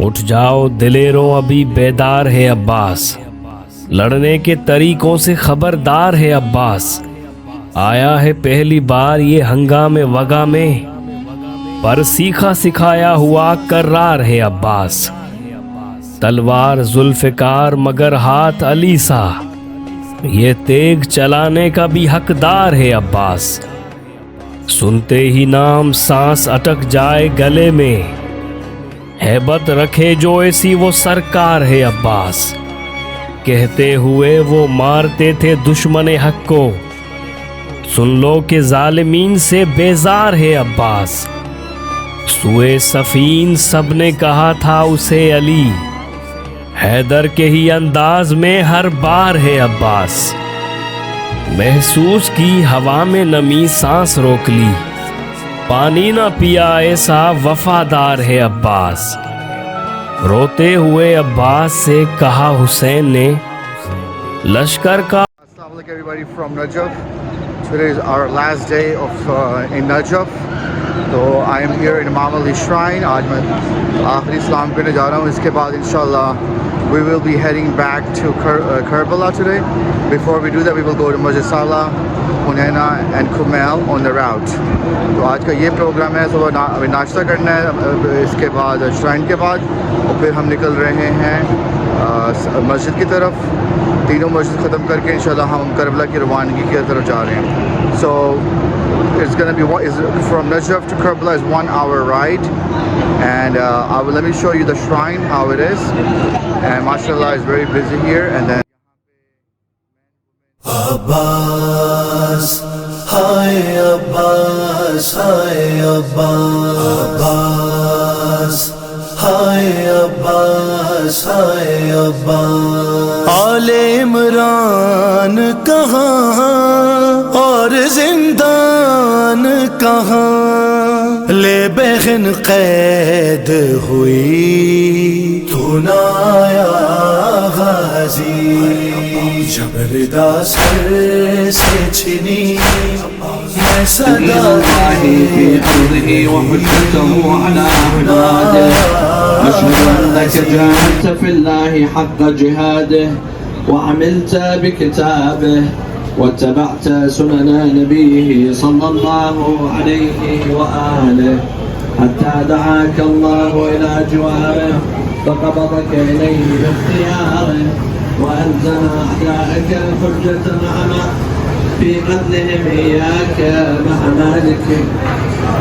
उठ जाओ दिलेरों, अभी बेदार है अब्बास। लड़ने के तरीकों से खबरदार है अब्बास। आया है पहली बार ये हंगामे वगा में, पर सीखा सिखाया हुआ कर्रार है अब्बास। तलवार जुल्फ़िकार मगर हाथ अली सा, ये तेग चलाने का भी हकदार है अब्बास। सुनते ही नाम सांस अटक जाए गले में, हैबत रखे जो ऐसी वो सरकार है अब्बास। कहते हुए वो मारते थे दुश्मन हक को, सुन लो कि जालिमीन से बेजार है अब्बास। सुए सफीन सबने कहा था उसे अली, हैदर के ही अंदाज में हर बार है अब्बास। महसूस की हवा में नमी, सांस रोक ली, पानी ना पिया ऐसा वफादार है अब्बास। रोते हुए अब्बास से कहा हुसैन ने, लश्कर का। Assalamu alaikum everybody from Najaf. Today is our last day in Najaf. तो I am here in Imam Ali shrine. आज मैं आखिरी सलाम करने जा रहा हूँ। इसके बाद इंशाल्लाह we will be heading back to Karbala today. Before we do that, we will go to Masjid Salam, Hanna and Kumail on the route. तो आज का ये प्रोग्राम है। सुबह अभी नाश्ता करना है, इसके बाद श्राइन के बाद, और फिर हम निकल रहे हैं मस्जिद की तरफ। तीनों मस्जिद ख़त्म करके इंशाल्लाह हम करबला की रवानगी की तरफ जा रहे हैं। So it's gonna be from Najaf to Karbala is 1 hour ride, and let me show you the shrine how it is. And mashallah is very busy here. And then Abbas, hi Abbas, hi Abbas, hi Abbas, hi Abbas। आले इमरान कहाँ और जिंदान कहाँ, ले बहन कैद हुई तू ना आया गाजी। जबरदा सर से छिनी मैं सदा في أرضه وحجته على عباده، أشهد أنك جاهدت في الله حق جهاده، وعملت بكتابه، واتبعت سنن نبيه صلى الله عليه وآله، حتى دعاك الله إلى جواره فقبضك إليه باختياره، وألزم أعدائك الحجة معنا في قتلهم إياك مع مالك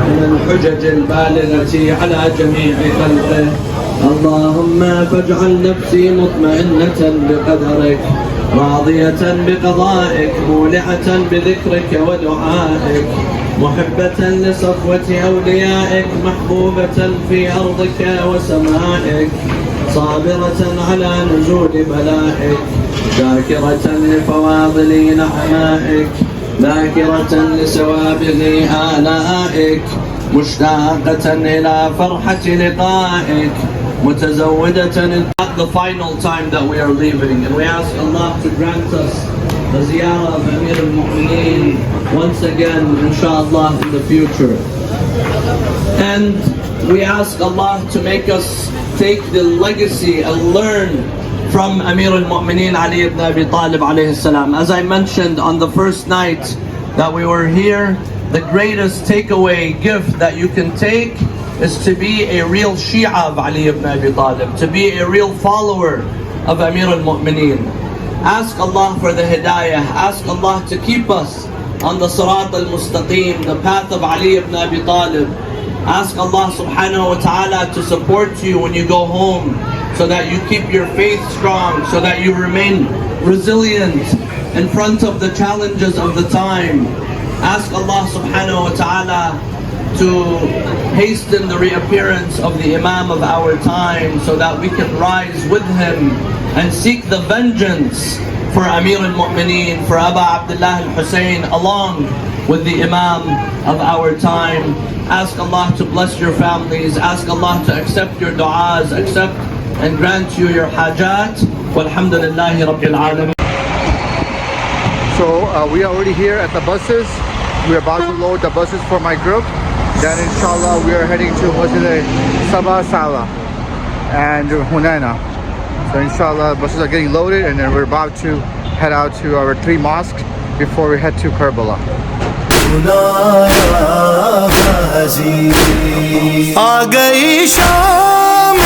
من الحجج البالغة على جميع خلقه. اللهم فاجعل نفسي مطمئنة بقدرك، راضية بقضائك، مولعة بذكرك ودعائك، محبة لصفوة أوليائك، محبوبة في أرضك وسمائك، صابرة على نزول بلائك، شاكرة لفواضل نعمائك، ذاكرة لسوابغ آلائك، مشتاقة إلى فرحة لقائك، متزودة. At the final time that we are leaving, and we ask Allah to grant us the ziyarah of Amir al-Mu'mineen once again, inshallah, in the future. And we ask Allah to make us take the legacy and learn from Amir al-Mu'mineen Ali ibn Abi Talib alayhi salam. As I mentioned on the first night that we were here, the greatest takeaway gift that you can take is to be a real Shia of Ali ibn Abi Talib, to be a real follower of Amir al-Mu'mineen. Ask Allah for the hidayah, ask Allah to keep us on the Sirat al-Mustaqim, the path of Ali ibn Abi Talib. Ask Allah subhanahu wa ta'ala to support you when you go home, so that you keep your faith strong, so that you remain resilient in front of the challenges of the time. Ask Allah subhanahu wa ta'ala to hasten the reappearance of the Imam of our time, so that we can rise with him and seek the vengeance for Amir al-Mu'mineen, for Aba Abdullah al-Hussain, along with the Imam of our time. Ask Allah to bless your families, ask Allah to accept your du'as, accept and grant you your hajat. Walhamdulillahi Rabbil Alameen. So we are already here at the buses. We are about to load the buses for my group. Then inshallah we are heading to Masjid Salah. and Hanna. So inshallah, buses are getting loaded, and then we're about to head out to our 3 mosques before we head to Karbala. आ गई शाम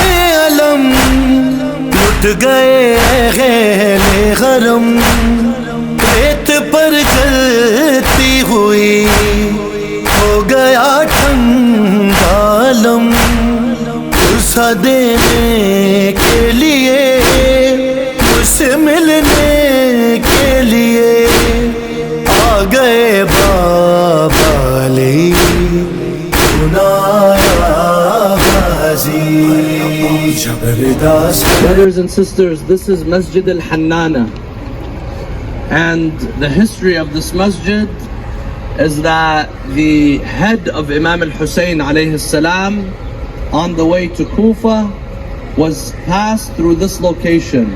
अलम लुट गए गैले गरम रेत पर चलती हुई हो गया ठंडालम गुस्सा देने के लिए मुझसे मिलने के लिए आ गए Brothers and sisters, this is Masjid al-Hanna, and the history of this masjid is that the head of Imam Hussain alayhi salam on the way to Kufa was passed through this location,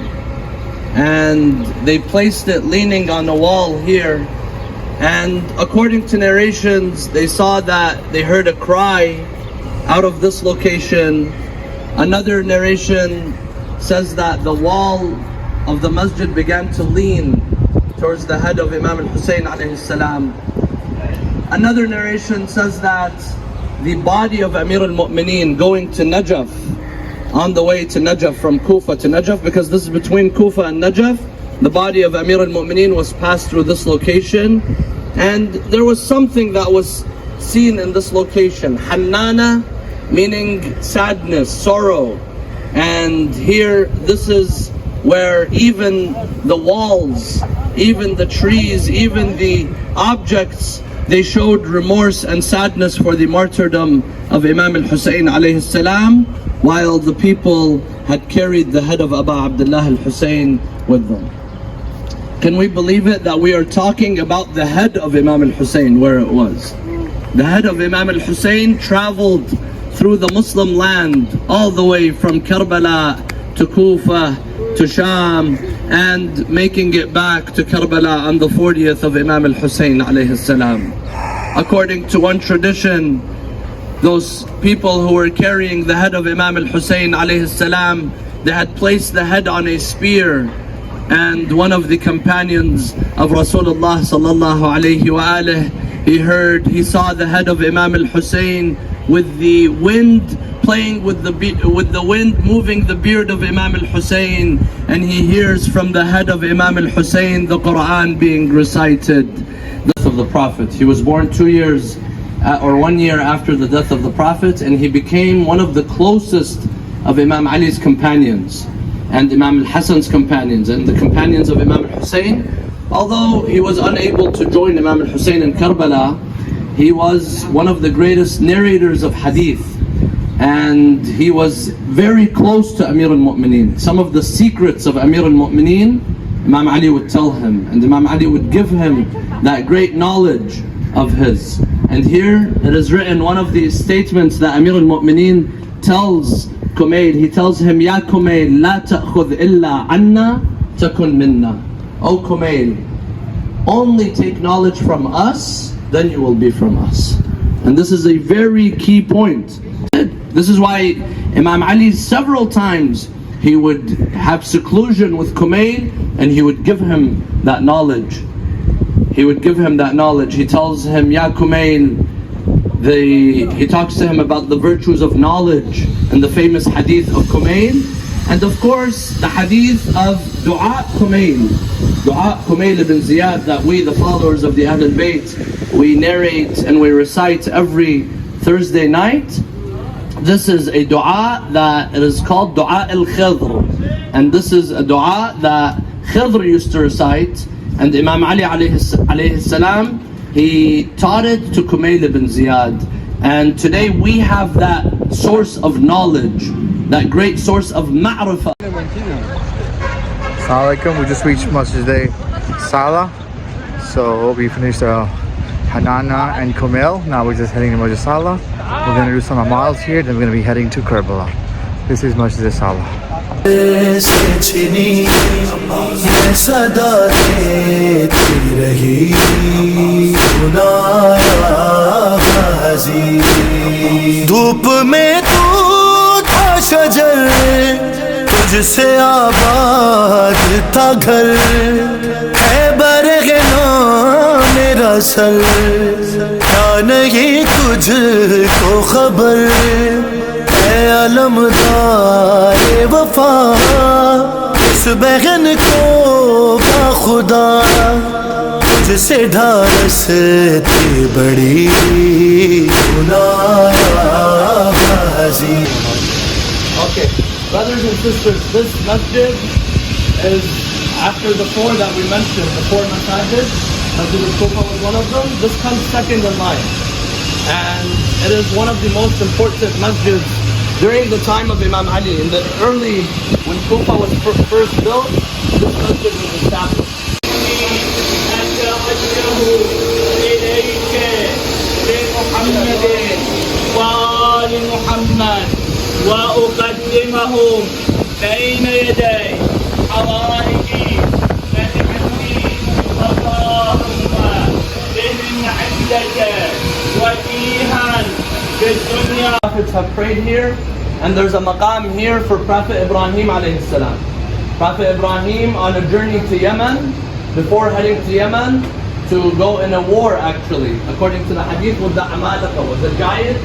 and they placed it leaning on a wall here. And according to narrations, they saw that they heard a cry out of this location. Another narration says that the wall of the masjid began to lean towards the head of Imam Hussain alayhi salam. Another narration says that the body of Amir al-Mu'mineen going to Najaf, on the way to Najaf, from Kufa to Najaf, because this is between Kufa and Najaf, the body of Amir al-Mu'mineen was passed through this location, and there was something that was seen in this location. Hanna, meaning sadness, sorrow. And here, this is where even the walls, even the trees, even the objects, they showed remorse and sadness for the martyrdom of Imam al-Hussain alayhi salam, while the people had carried the head of Abu Abdullah al-Hussain with them. Can we believe it that we are talking about the head of Imam al-Hussain, where it was? The head of Imam al-Hussain traveled through the Muslim land all the way from Karbala to Kufa to Sham, and making it back to Karbala on the 40th of Imam al-Hussain alayhi salam. According to one tradition, those people who were carrying the head of Imam al-Hussain alayhi salam, they had placed the head on a spear, and one of the companions of Rasulullah sallallahu alayhi wa alihi, he saw the head of Imam al-Hussain with the wind playing with the wind, moving the beard of Imam al-Hussain, and he hears from the head of Imam al-Hussain the Quran being recited. The death of the Prophet. He was born 2 years or 1 year after the death of the Prophet, and he became one of the closest of Imam Ali's companions and Imam al-Hassan's companions and the companions of Imam al-Hussain. Although he was unable to join Imam al-Hussain in Karbala, he was one of the greatest narrators of hadith, and he was very close to Amir al-Mu'mineen. Some of the secrets of Amir al-Mu'mineen, Imam Ali would tell him, and Imam Ali would give him that great knowledge of his. And here it is written, one of the statements that Amir al-Mu'mineen tells Kumail, he tells him, Ya Kumail, la ta'khudh illa anna takun minna. O Kumail, only take knowledge from us, then you will be from us. And this is a very key point. This is why Imam Ali several times he would have seclusion with Kumail, and he would give him that knowledge. He would give him that knowledge. He tells him, Ya Kumail, he talks to him about the virtues of knowledge and the famous hadith of Kumail, and of course the hadith of Dua Kumail ibn Ziyad, that we, the followers of the Ahlul Bayt, we narrate and we recite every Thursday night. This is a dua that it is called Dua al-Khidr, and this is a dua that Khidr used to recite, and Imam Ali alayhi salam, he taught it to Kumail ibn Ziyad. And today we have that source of knowledge, that great source of ma'rifah. Assalamu alaikum. We just reached Masjid Salah, so we finished Hanna and Kumail. Now we're just heading to Masjid Salah. We're going to do some amals here, then we're going to be heading to Karbala. This is Masjid Salah. धूप में तू था शजर, तुझसे आबाद था घर, है बरगना मेरा सर। क्या नहीं तुझको खबर, है अलमदार वफा, इस बहन को बाखुदा तुझसे ढारस थी बड़ी गुनाहगाजी। Okay, brothers and sisters, this masjid is after the four that we mentioned, the four masajid. Masjid al-Kufa was one of them. This comes second in line, and it is one of the most important masjids during the time of Imam Ali. In the early, when Kufa was first built, this masjid was established. وأقدمهم بين يدي حوائجي فادعني اللهم بمن عندك وجيها في الدنيا. Prophets have prayed here, and there's a maqam here for Prophet Ibrahim alayhi salam. Prophet Ibrahim on a journey to Yemen, before heading to Yemen to go in a war, actually, according to the hadith, with the Amalaka, with the giants.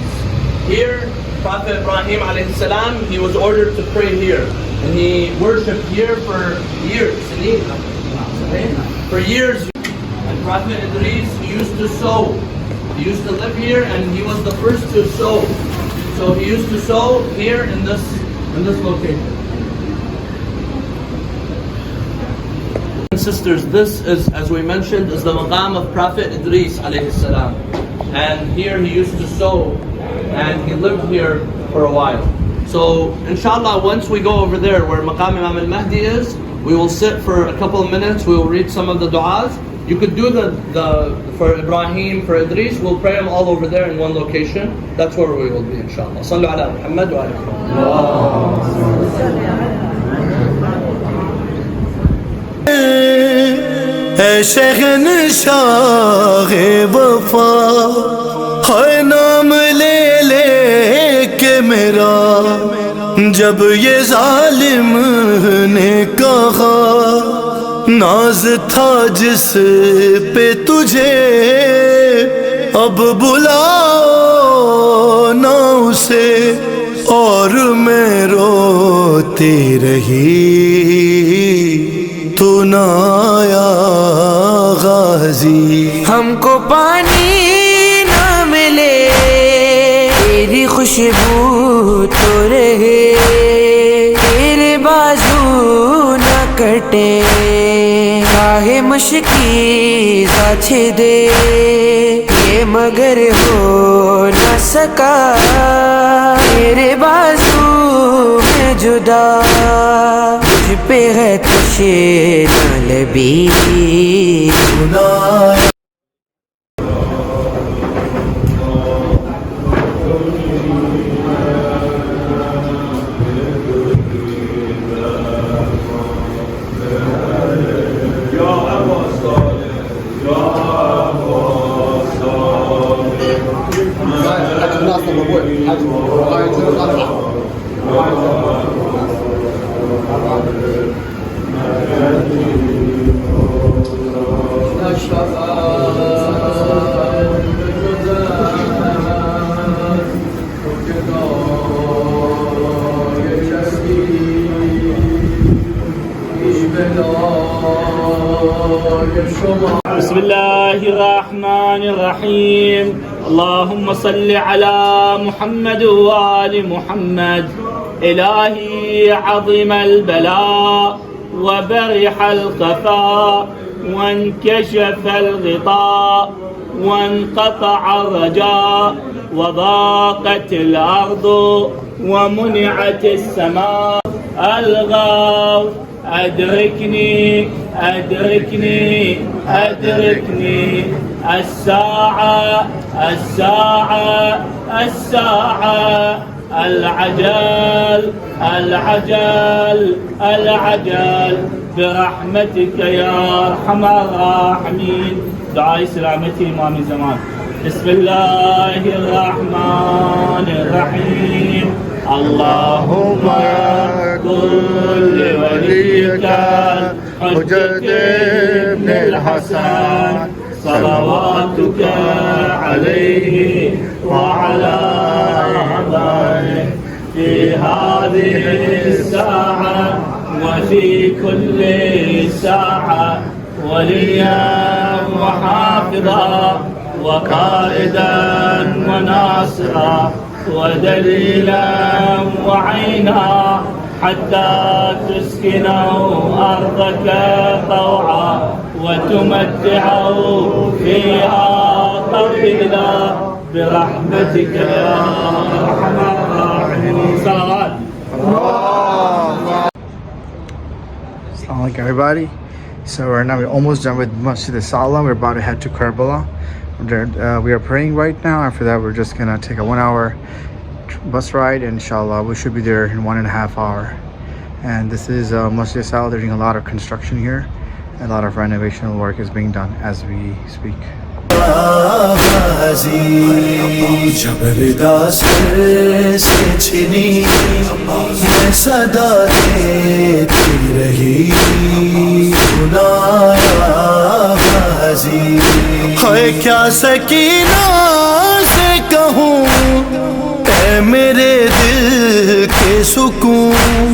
Here, Prophet Ibrahim alayhi salam, he was ordered to pray here, and he worshipped here for years. For years. And Prophet Idris, he used to sow. He used to live here, and he was the first to sow. So he used to sow here in this location. Sisters, this is, as we mentioned, is the maqam of Prophet Idris alayhi salam. And here he used to sow, and he lived here for a while. So inshallah, once we go over there where maqam Imam al-Mahdi is, we will sit for a couple of minutes, we will read some of the du'as. You could do the for Ibrahim, for Idris, we'll pray them all over there in one location. That's where we will be, inshallah. Sallu ala Muhammad wa ala शहंशाह वफा, है नाम ले ले के मेरा, जब ये जालिम ने कहा नाज था जिस पे तुझे, अब बुलाओ ना उसे, और मैं रोती रही तू ना आया गाजी। हमको पानी ना मिले तेरी खुशबू तो रहे, तेरे बाजू न कटे चाहे मुश्किल साछे दे, ये मगर हो न सका तेरे बाजू में जुदा, मुझ पे है तुझे न लबी। बिस्मिल्लाहिर्रहमानिर्रहीम। अल्लाहुम्मा सल्लि अला मुहम्मद व आलि मुहम्मद। इलाही अज़ीमल बला व बरिहल ख़फ़ा वंकशफल ग़िता वंक़तअ रजा व ضاقتल अर्ज़ु व मुनिअतिस समा। अलग़ाफ़ أدركني أدركني أدركني الساعة الساعة الساعة العجل العجل العجل برحمتك يا أرحم الراحمين. دعاء سلامتي إمام الزمان. بسم الله الرحمن الرحيم. अल्लाहुम्मा कुल्ल वलिका हुज्जत इब्न हसन सलवातुका अलैहि व अला आबाए फी हादिहि साआ व फी कुल्ली साआ वलिया व हाफिज़ा व क़ाइदन व Nasira ودليلا وعينا حتى تسكنه أرضك طوعا وتمتعه فيها طويلا برحمتك يا أرحم الراحمين. صلوات. Assalamu alaikum everybody. So right now we're almost done with Masjid Salam. We're about to head to Karbala. We are praying right now. After that we're just gonna take a 1 hour bus ride, and inshallah we should be there in 1.5 hours. And this is Masjid Salam. They're doing a lot of construction here. A lot of renovation work is being done as we speak. जबरदस्त से छिनी मैं सदा देती रही सुनाया हाजी है क्या सकीना से कहूँ ऐ मेरे दिल के सुकून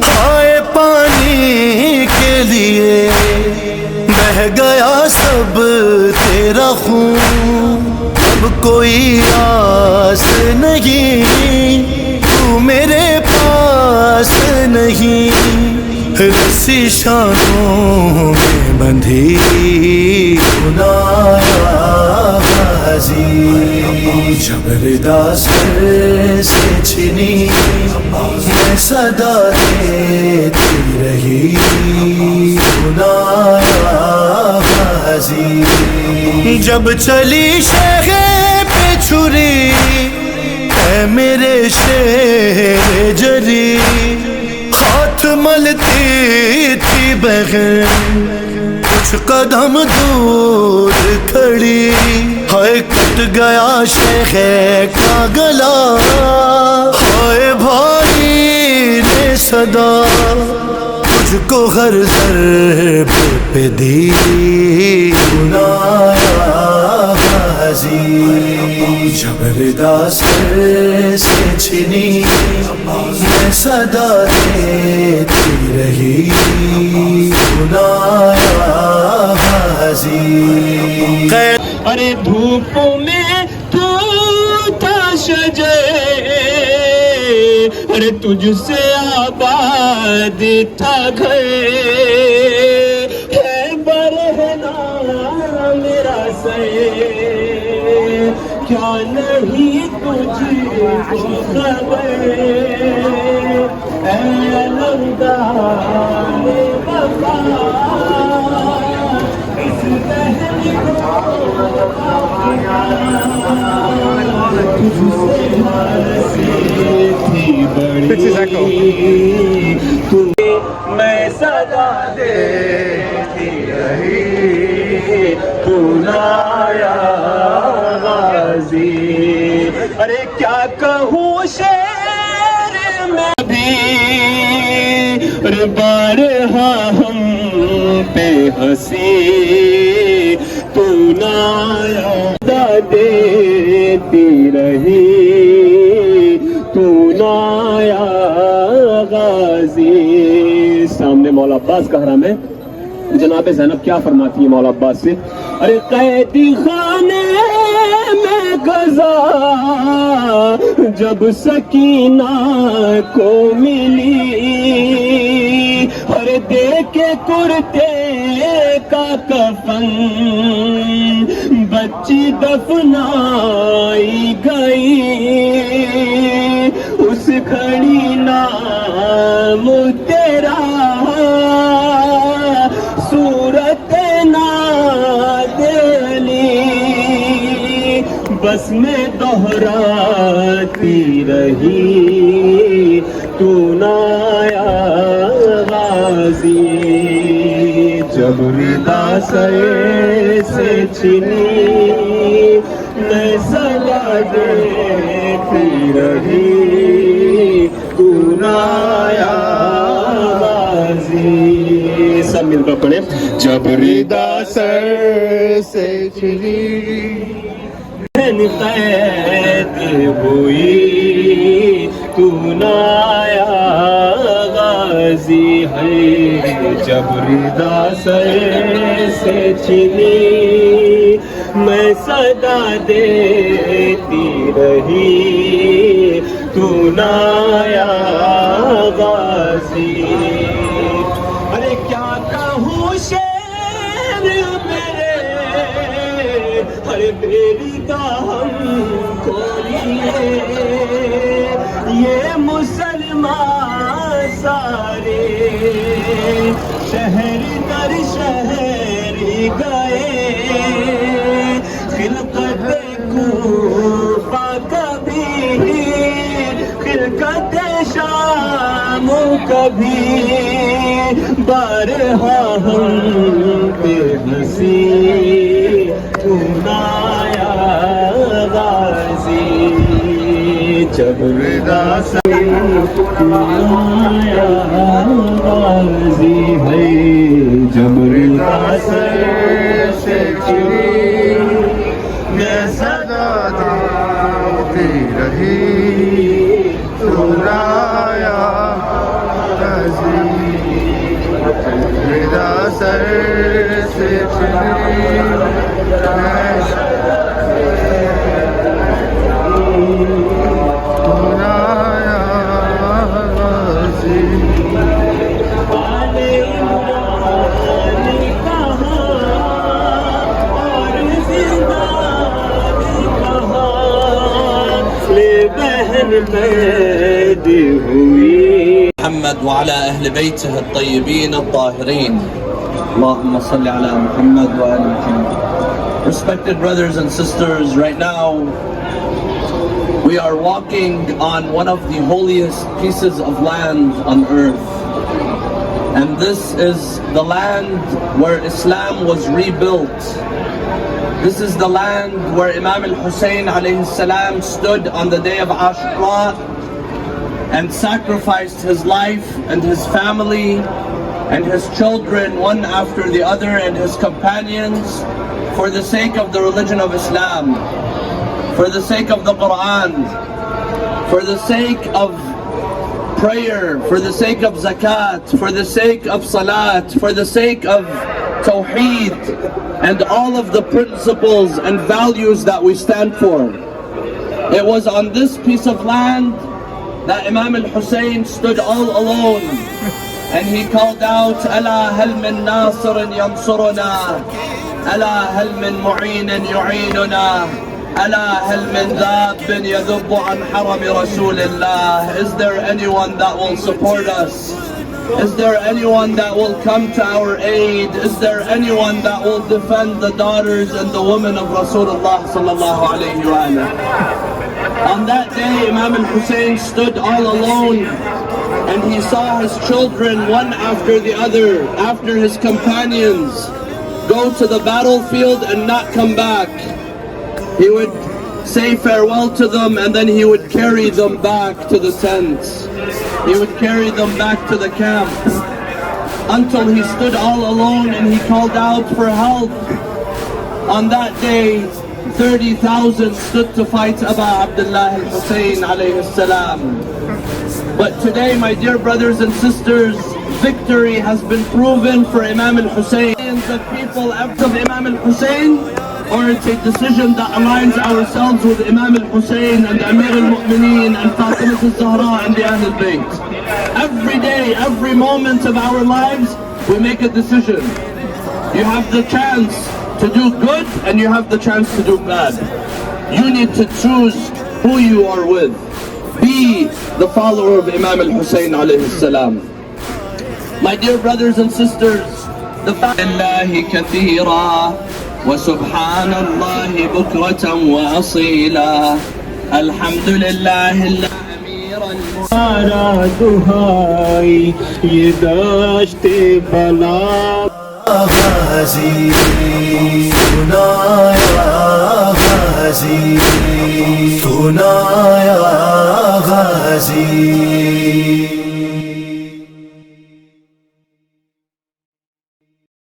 हाय पानी के लिए बह गया सब तेरा खून अब कोई आस नहीं तू मेरे पास नहीं रस्सी शानों में बंधी सुनाया हाजी जबरदस्त से छिनी मैं सदा देती रही सुनाया हाजी जब चली शहर पे छुरी ऐ मेरे शेर जरी हाथ मलती थी बहन कुछ कदम दूर खड़ी हाय कट गया शेखे का गला हाय भाई ने सदा तुझको हर ज़र्ब पे दी सुनाया हाजी जबरदस्त से छिनी मैं सदा देती रही सुनाया हाजी अरे धूप में तू था शजर अरे तुझसे आबाद था घर है बरहना मेरा सर क्या नहीं तुझको खबर ऐ लौदान वफा इस बहन को मैं सदा देती रही पुनाया गाजी अरे क्या कहूँ शेर में भी अरे बारहा हम पे हंसी पुनाया देती रही पुनाया गाजी। सामने मौला अब्बास का हरम है। जनाब ज़ैनब क्या फरमाती है मौला अब्बास से अरे कैदी खाने में गज़ा जब सकीना को मिली अरे दे के कुर्ते का कफन बच्ची दफनाई गई उस घड़ी नाम तेरा सूरत नादली बस में दोहराती रही तू नाया गाजी जब रिदा सर से छिनी मैं सदा देती रही आया गाजी। सब मिलकर पढ़े। जब रिदा सर से कैद हुई तू ना आया गाजी है। जब रिदा सर से छिनी मैं सदा देती रही तू ना आया गाजी। अरे क्या कहूँ शेर मेरे, अरे मेरी का हमको लिए ये मुसलमान सारे शहर दर शहर गए। खिलकत कूफा कभी, खिलकत शाम कभी, बारहा हम पे हंसी तू ना आया गाजी। जब रिदा से तू ना आया गाजी है। जब रिदा से मैं सदा देती रही तू ना आया गाजी। रिदा सर से छिनी मैं तू ना आया गाजी। محمد وعلى أهل بيته الطيبين الطاهرين. اللهم صل على محمد وآل محمد. Respected brothers and sisters, right now we are walking on one of the holiest pieces of land on earth. And this is the land where Islam was rebuilt. This is the land where Imam Hussain alayhi salam stood on the day of Ashura and sacrificed his life and his family and his children one after the other and his companions for the sake of the religion of Islam, for the sake of the Quran, for the sake of prayer, for the sake of zakat, for the sake of salat, for the sake of tawheed, and all of the principles and values that we stand for. It was on this piece of land that Imam Hussain stood all alone and he called out, Ala hal min nasirin yansuruna, Ala hal min mu'inin yu'inuna, Ala hal min dhabin yadubbu an harami Rasulillah. Is there anyone that will support us? Is there anyone that will come to our aid? Is there anyone that will defend the daughters and the women of Rasulullah sallallahu alayhi wa sallam? On that day, Imam Hussain stood all alone and he saw his children one after the other, after his companions, go to the battlefield and not come back. He would say farewell to them and then he would carry them back to the tents. He would carry them back to the camp until he stood all alone and he called out for help. On that day, 30,000 stood to fight Abu Abdullah al-Hussain alayhi salam. But today, my dear brothers and sisters, victory has been proven for Imam al-Hussain. Millions of people after Imam al-Hussain, or it's a decision that aligns ourselves with Imam al-Hussain and Amir al-Mu'mineen and Fatima al-Zahra and the Ahl al-Bayt. Every day, every moment of our lives, we make a decision. You have the chance to do good and you have the chance to do bad. You need to choose who you are with. Be the follower of Imam al-Hussain alayhi salam. My dear brothers and sisters, the fact Allahi kathira wa subhanallah bukratan wa asila. Alhamdulillah Ara duhai ye dashte bala Ghazi, Tunaya Ghazi, Tunaya Ghazi.